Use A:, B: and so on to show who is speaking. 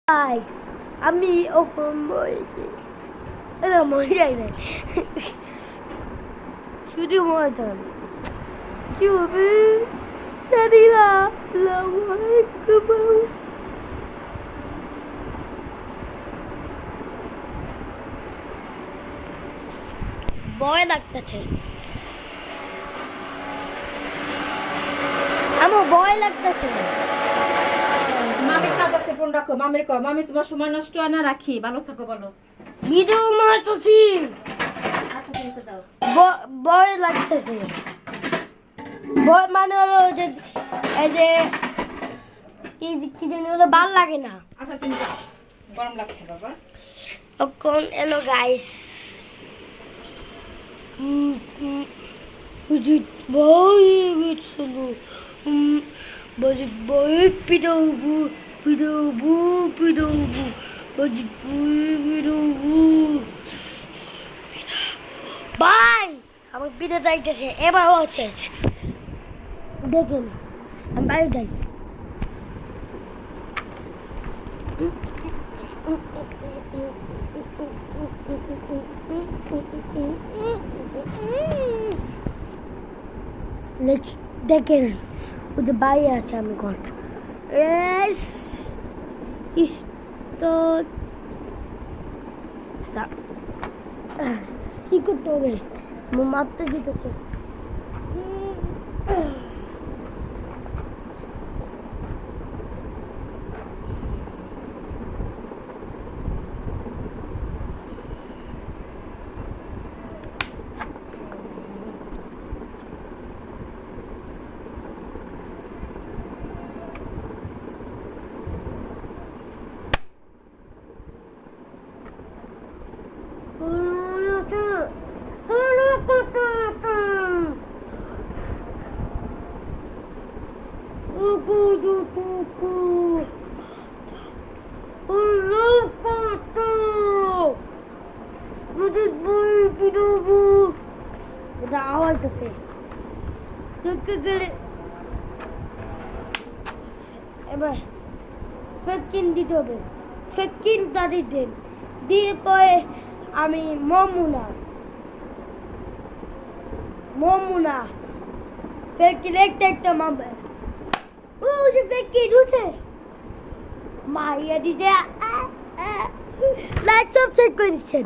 A: Guys আমি ওপর এরা মরে যায় না শুধু মরে যান কি হবে দাদিরা ভয় লাগতেছে আমার ভয় লাগতেছে
B: মামির কাজ আছে, ফোন রাখো। মামির কো, মামি তোমার সময় নষ্ট হয় না, রাখি। ভালো থাকো, বলো।
A: ভিডিও মারতেছি
B: আচ্ছা ঠিক আছে, যাও।
A: ভয় লাগতেছে ভয় মানে হলো যে এই যে কি জানি হলো ভালো লাগে না।
B: আচ্ছা তুমি যাও, গরম লাগছে বাবা।
A: এখন এলো গাইস বুঝিত ভয় গেছিল বুঝিত ভয় পিডাবু পিডাবু পিডাবু বুঝিত ভয় পিডাবু ভাই আমার পিঠে যাইতেছে এবার হচ্ছে দেখুন আমি বাইরে যাই দেখেন ও যে বাইরে আছে আমি কোন কি করতে হবে মারতে দিতেছে এবার ফেকিন দিতে হবে ফেকিন দাদি দেন দিয়ে পরে আমি মমুনা ফেকিন একটা মামা ও যে ফেকিন উঠে মাইয়া দিছে লাইট সব চেক করে দিচ্ছেন